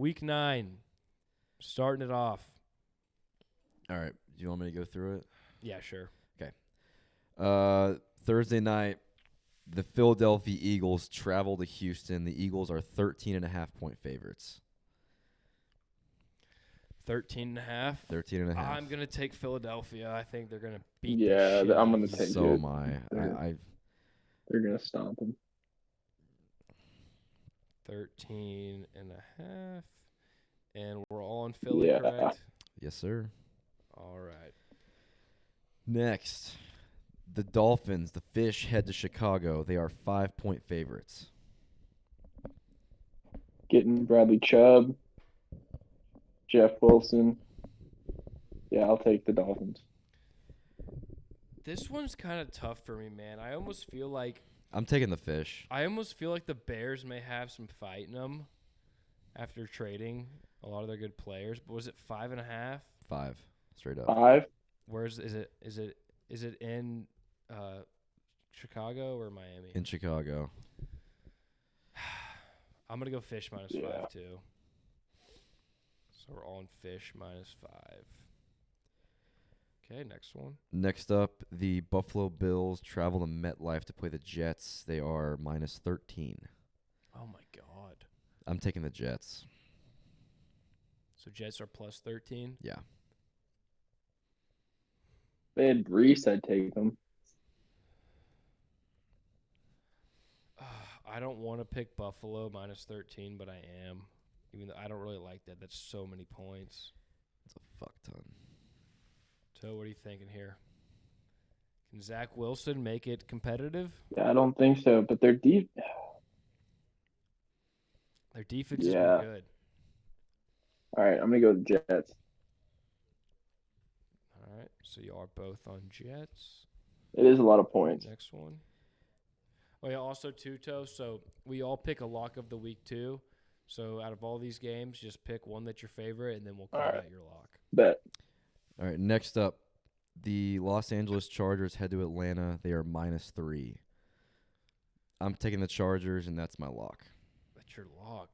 Week 9. Starting it off. All right. Do you want me to go through it? Yeah, sure. Thursday night, the Philadelphia Eagles travel to Houston. The Eagles are 13.5-point favorites. 13.5. 13.5. I'm going to take Philadelphia. I think they're going to beat the Yeah, shit. I'm going to take So it. am I. They're going to stomp them. 13.5. And we're all in Philly, Yeah. correct? Yes, sir. All right. Next, the Dolphins, the Fish, head to Chicago. They are 5-point favorites. Getting Bradley Chubb, Jeff Wilson. Yeah, I'll take the Dolphins. This one's kind of tough for me, man. I almost feel like I'm taking the Fish. the Bears may have some fight in them after trading a lot of their good players. But was it 5.5? 5, straight up. 5. Where's is it in Chicago or Miami? In Chicago. I'm gonna go Fish minus Yeah. 5 too. So we're all in Fish minus 5. Okay, next one. Next up, the Buffalo Bills travel to MetLife to play the Jets. They are minus 13. Oh my God. I'm taking the Jets. So Jets are plus 13. Yeah. They had Brees, I'd take them. I don't want to pick Buffalo minus 13, but I am. Even though I don't really like that. That's so many points. It's a fuck ton. So what are you thinking here? Can Zach Wilson make it competitive? Yeah, I don't think so, but they're deep. Their defense has Yeah. been good. All right, I'm going to go to Jets. All right, so you are both on Jets. It is a lot of points. Next one. Oh, yeah, also Tuto. So we all pick a lock of the week, too. So out of all these games, just pick one that's your favorite, and then we'll call All right. that your lock. Bet. All right, next up, the Los Angeles Chargers head to Atlanta. They are minus 3. I'm taking the Chargers, and that's my lock. That's your lock.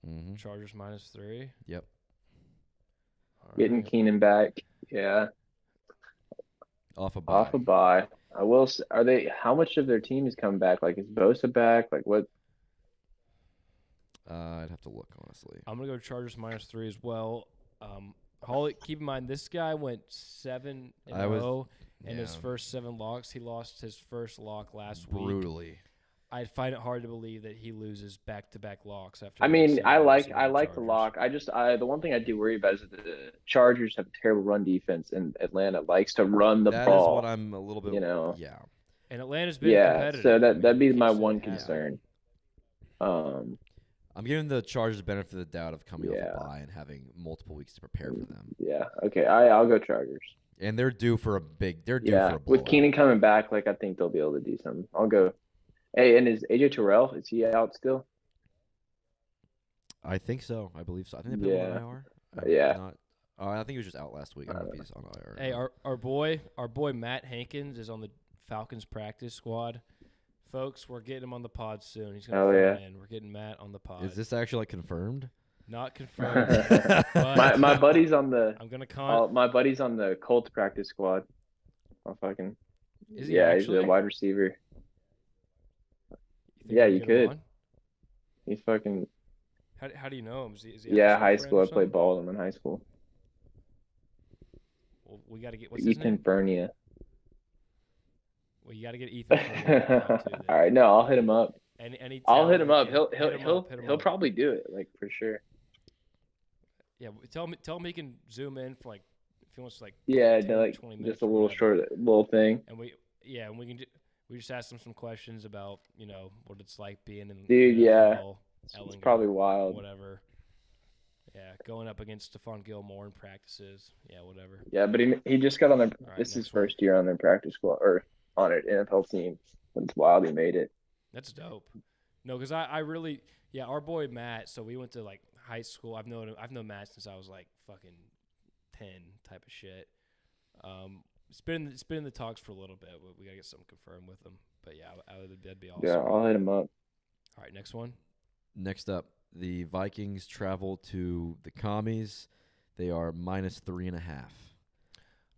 Mm-hmm. Chargers minus 3. Yep. All Getting right. Keenan back. Yeah. Off a bye. Off a bye. I will. Are they? How much of their team is coming back? Like, is Bosa back? Like, what? I'd have to look, honestly. I'm going to go Chargers minus 3 as well. Holly, keep in mind, this guy went 7-0 in his first 7 locks. He lost his first lock last week. Brutally. I find it hard to believe that he loses back-to-back locks after. I mean, I like the Chargers. lock. The one thing I do worry about is that the Chargers have a terrible run defense, and Atlanta likes to run the That ball. is what I'm a little bit. Yeah. And Atlanta's been competitive. So I mean, that'd be keep my saying one it has. concern. I'm giving the Chargers the benefit of the doubt of coming Yeah. off a bye and having multiple weeks to prepare for them. Yeah. Okay. I'll go Chargers. And they're due for a big. They're due Yeah. for a With blowout. Keenan coming back, like I think they'll be able to do something. I'll go. Hey, and is AJ Terrell? Is he out still? I think so. I believe so. I think they put him on IR. Yeah. I think he was just out last week. I don't know if he's on IR. Hey, our boy Matt Hankins is on the Falcons practice squad. Folks, we're getting him on the pod soon. He's gonna phone in. We're getting Matt on the pod. Is this actually confirmed? Not confirmed. but my buddy's on the. I'm gonna my buddy's on the Colts practice squad. I'll fucking. Is he actually? He's a wide receiver. You could. On? He's fucking. How do you know him? Is he high school. I played ball with him in high school. Well, we got to get what's his Ethan name? Fernia. Well, you got to get Ethan. Fernia too, All right, no, I'll hit him up. I'll hit him up. He'll probably do it, like for sure. Yeah, tell him he can zoom in for like if he wants to 10, 20 minutes just a little short little thing. And we can we just ask him some questions about what it's like being in. Dude, NFL, it's probably wild. Whatever. Yeah, going up against Stephon Gilmore in practices. Yeah, whatever. Yeah, but he just got on their. Right, this is his first year on their practice squad or on an NFL team. It's wild he made it. That's dope. No, because I really our boy Matt. So we went to high school. I've known Matt since I was fucking 10 type of shit. It's been in the talks for a little bit. We gotta get something confirmed with him. But yeah, that'd be awesome. Yeah, I'll hit him up. All right, next one. Next up, the Vikings travel to the Commies. They are -3.5.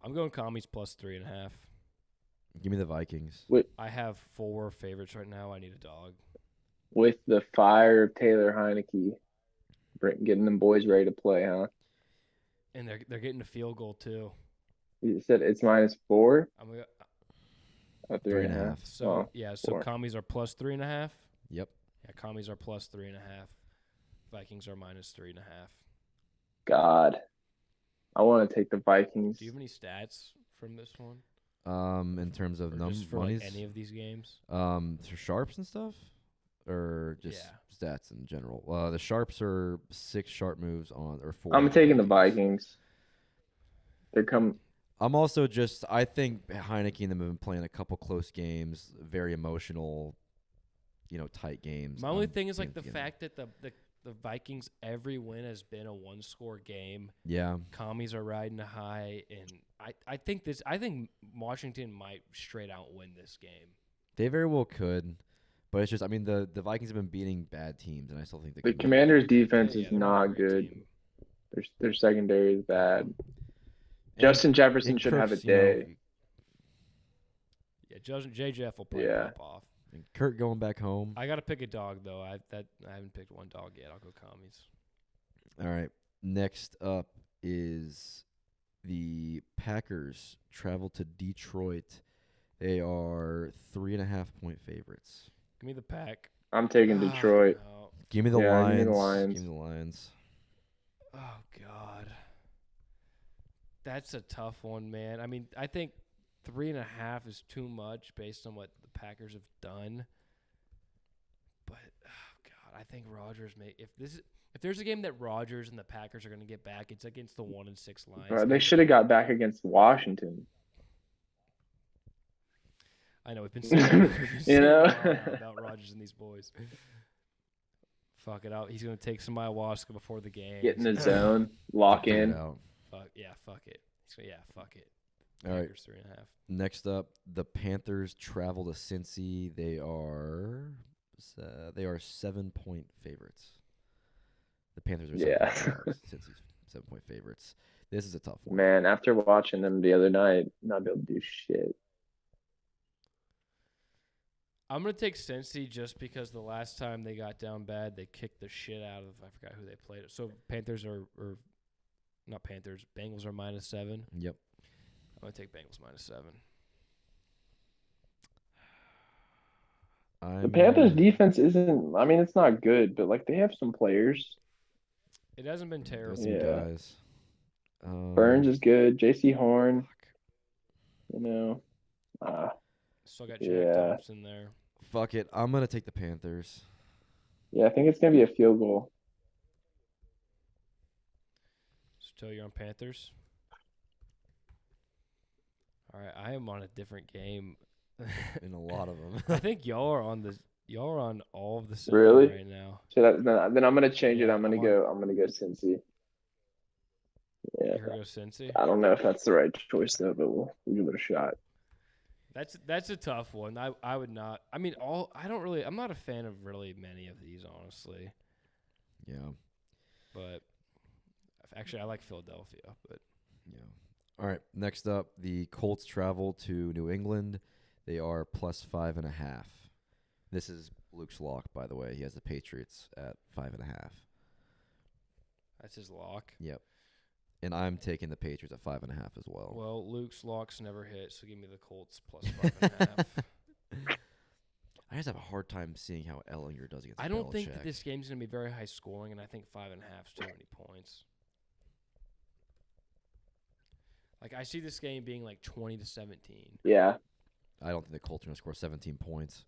I'm going commies plus 3.5. Give me the Vikings. I have 4 favorites right now. I need a dog. With the fire of Taylor Heineke, getting them boys ready to play, huh? And they're getting a field goal too. You said it's -4. I'm gonna, Oh, 3.5. so Oh, yeah, so 4. commies are plus 3.5. Yep. Yeah, commies are plus 3.5. Vikings are -3.5. God, I want to take the Vikings. Do you have any stats from this one? In terms of Or just for monies, like any of these games? for sharps and stuff, or just stats in general. The sharps are 6 sharp moves on, or 4. I'm on taking the Vikings. They're coming. I'm also just. I think Heineke and them have been playing a couple close games, very emotional, tight games. My only thing is like the gonna- fact that the Vikings, every win has been a 1-score game. Yeah. Commies are riding a high, and I think Washington might straight out win this game. They very well could, but it's just. I mean, the Vikings have been beating bad teams, and I still think The Commanders' defense Yeah, is they're not a great good. team. Their secondary is bad. And- Justin Jefferson and should have a Kirk's, day. Yeah, J. Jeff will probably Yeah. pop off. and Kurt going back home. I got to pick a dog though. I haven't picked one dog yet. I'll go commies. All right. Next up is the Packers travel to Detroit. They are 3.5-point favorites. Give me the pack. I'm taking Detroit. No. Give me the Yeah, Lions. give me the Lions. Give me the Lions. Oh God, that's a tough one, man. I mean, I think 3.5 is too much based on what the Packers have done. But oh God, I think Rodgers may. If there's a game that Rodgers and the Packers are going to get back, it's against the 1-6 Lions. They should have got back against Washington. I know we've been saying, a lot about Rodgers and these boys. Fuck it out. He's gonna take some ayahuasca before the game. Get in the zone, lock Figure it in. out. Fuck it. Fuck it. All right. Packers 3.5. Next up, the Panthers travel to Cincy. They are 7-point favorites. The Panthers are 7-point favorites. Cincy's 7-point favorites. This is a tough one. Man, after watching them the other night, not be able to do shit. I'm gonna take Cincy just because the last time they got down bad, they kicked the shit out of. I forgot who they played. So Panthers are not Panthers. Bengals are -7. Yep. I'm gonna take Bengals -7. The Panthers' defense isn't. I mean, it's not good, but like they have some players. It hasn't been terrible. Some Yeah. guys. Burns is good. J.C. Horn. Fuck. Still got Jack Yeah. Thompson there. Fuck it. I'm gonna take the Panthers. Yeah, I think it's gonna be a field goal. So you're on Panthers. All right, I am on a different game. In a lot of them. I think y'all are on all of the same Really? right now. So then I'm gonna change it. Yeah, I'm gonna go Cincy. Yeah, You're gonna go Cincy. I don't know if that's the right choice though, but we'll give it a shot. That's a tough one. I would not. I mean, I'm not a fan of really many of these, honestly. Yeah. But actually, I like Philadelphia. But Yeah. All right. Next up, the Colts travel to New England. They are +5.5. This is Luke's lock, by the way. He has the Patriots at 5.5. that's his lock. Yep. And I'm taking the Patriots at 5.5 as well. Well, Luke's locks never hit, so give me the Colts +5.5. I just have a hard time seeing how Ellinger does against I don't think Belichick. that this game's gonna be very high scoring, and I think 5.5 is too many points. Like I see this game being like 20-17. Yeah, I don't think the Colts are going to score 17 points.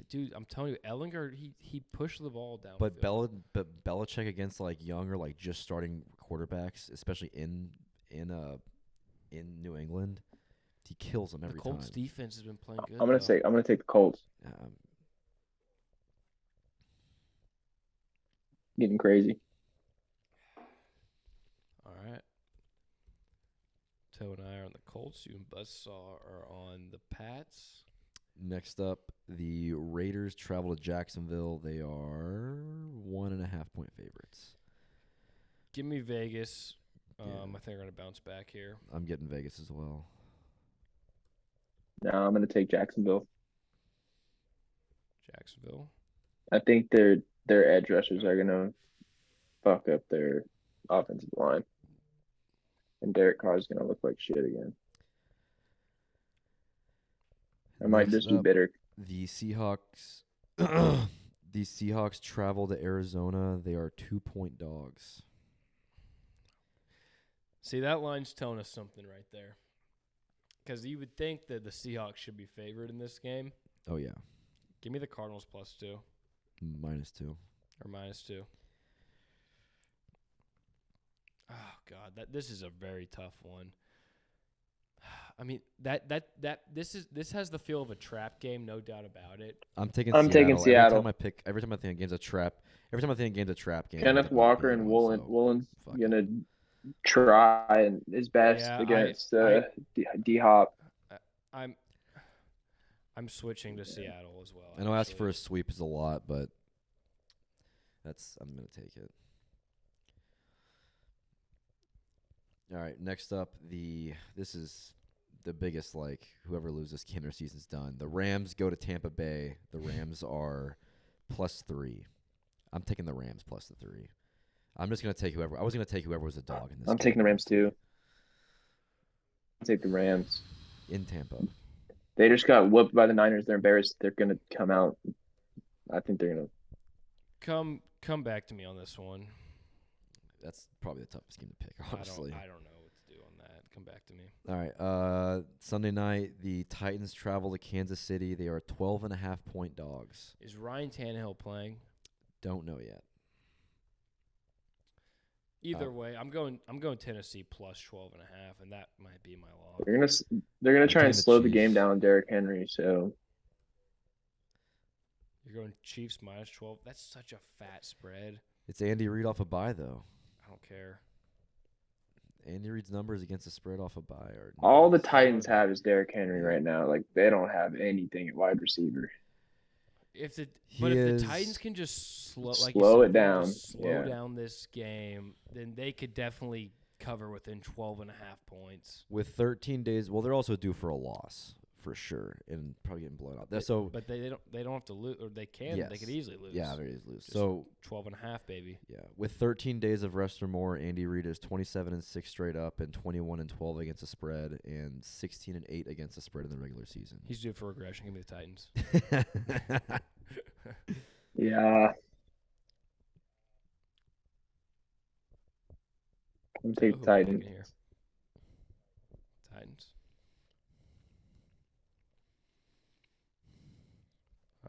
Dude, I'm telling you, Ellinger, he pushed the ball down. But Belichick against like young or like just starting quarterbacks, especially in New England, he kills them every the Colts time. defense has been playing good. I'm gonna take the Colts. Um, Getting crazy. All right. Toe and I are on the Colts. You and Buzzsaw are on the Pats. Next up, the Raiders travel to Jacksonville. They are 1.5-point favorites. Give me Vegas. Yeah. I think they're going to bounce back here. I'm getting Vegas as well. No, I'm gonna take Jacksonville. Jacksonville. I think their edge rushers are gonna fuck up their offensive line, and Derek Carr's gonna look like shit again. I might Next just be up, bitter. the Seahawks. The Seahawks travel to Arizona. They are 2-point dogs. See, that line's telling us something right there. Because you would think that the Seahawks should be favored in this game. Oh, yeah. Give me the Cardinals +2 -2. or -2. Oh God, this is a very tough one. I mean this has the feel of a trap game, no doubt about it. I'm taking Seattle. Every time I think a game's a trap. Every time I think a game's a trap game. I Kenneth think about Walker being and one, Woolen. so Woolen's fuck it. gonna try and his best Yeah, against I- D Hop. I'm switching to Seattle as well. I know asking actually. for a sweep is a lot, but I'm gonna take it. All right, next up, this is the biggest, like, whoever loses game their season's done. The Rams go to Tampa Bay. The Rams are +3. I'm taking the Rams +3. I'm just gonna take whoever. I was gonna take whoever was a dog in this. I'm game, taking the Rams honestly. too. I'll take the Rams. In Tampa. They just got whooped by the Niners. They're embarrassed. They're gonna come out. I think they're gonna. Come back to me on this one. That's probably the toughest game to pick, honestly. I don't know what to do on that. Come back to me. All right. Sunday night, the Titans travel to Kansas City. They are 12.5-point dogs. Is Ryan Tannehill playing? Don't know yet. Either way, I'm going Tennessee +12.5, and that might be my lock. They're gonna try taking and the slow the game Chiefs. down on Derrick Henry. So You're going Chiefs -12. That's such a fat spread. It's Andy Reid off a bye, though. I don't care. Andy Reid's numbers against the spread off a bye are all the nuts. Titans have is Derrick Henry right now. Like they don't have anything at wide receiver. If the He but if is- the Titans can just slow you Slow said, it they can down. just slow Yeah. down this game, then they could definitely cover within 12.5 points. With 13 days, well, they're also due for a loss for sure, and probably getting blown out. So But they don't have to lose, or they can. They Yes. could easily lose. yeah, very easy lose. Just So 12.5, baby. yeah, with 13 days of rest or more, Andy Reid is 27-6 straight up, and 21-12 against the spread, and 16-8 against the spread in the regular season. He's due for regression. Give me the Titans. Yeah. I'm So taking who am I Titans. picking here? Titans.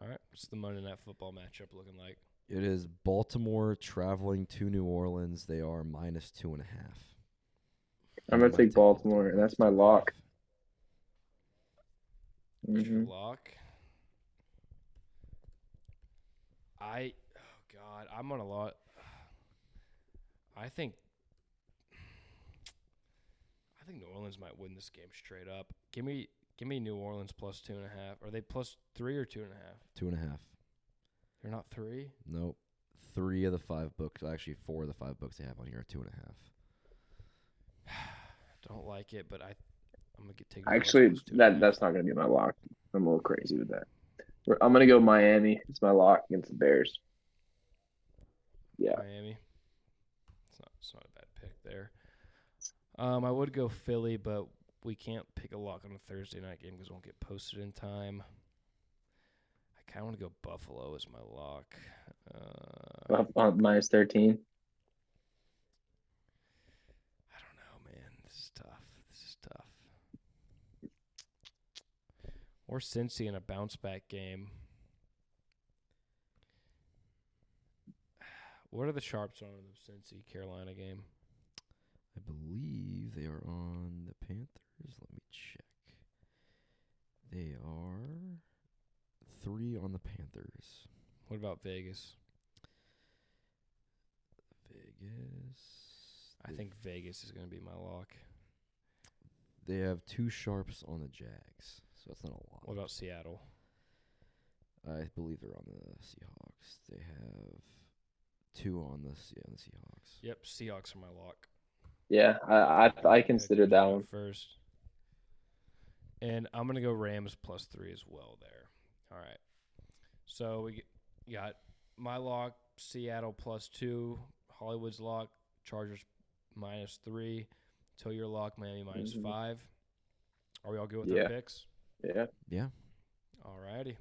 All right. What's the Monday Night Football matchup looking like? It is Baltimore traveling to New Orleans. They are -2.5. I'm gonna take Baltimore, and that's my lock. What's your Mhm. lock? Oh God, I'm on a lot. I think New Orleans might win this game straight up. Give me New Orleans +2.5. Are they +3 or 2.5? 2.5. They're not 3. Nope. 3 of the 5 books, actually 4 of the 5 books they have on here are 2.5. Don't like it, but I'm gonna take. Actually, New Orleans +2.5. that's not gonna be my lock. I'm a little crazy with that. I'm gonna go Miami. It's my lock against the Bears. Yeah. Miami. It's not a bad pick there. I would go Philly, but we can't pick a lock on a Thursday night game because it won't get posted in time. I kind of want to go Buffalo as my lock. Up on -13. I don't know, man. This is tough. Or Cincy in a bounce back game. What are the sharps on the Cincy Carolina game? I believe they are on the Panthers. Let me check. They are 3 on the Panthers. What about Vegas? I think Vegas is going to be my lock. They have 2 sharps on the Jags, so that's not a lot. What about Seattle? I believe they're on the Seahawks. They have 2 on the Seahawks. Yep, Seahawks are my lock. Yeah, I considered that one. First. And I'm going to go Rams +3 as well there. All right. So we got my lock, Seattle +2, Hollywood's lock, Chargers -3, till your lock, Miami -5. Are we all good with our picks? Yeah. Yeah. All righty.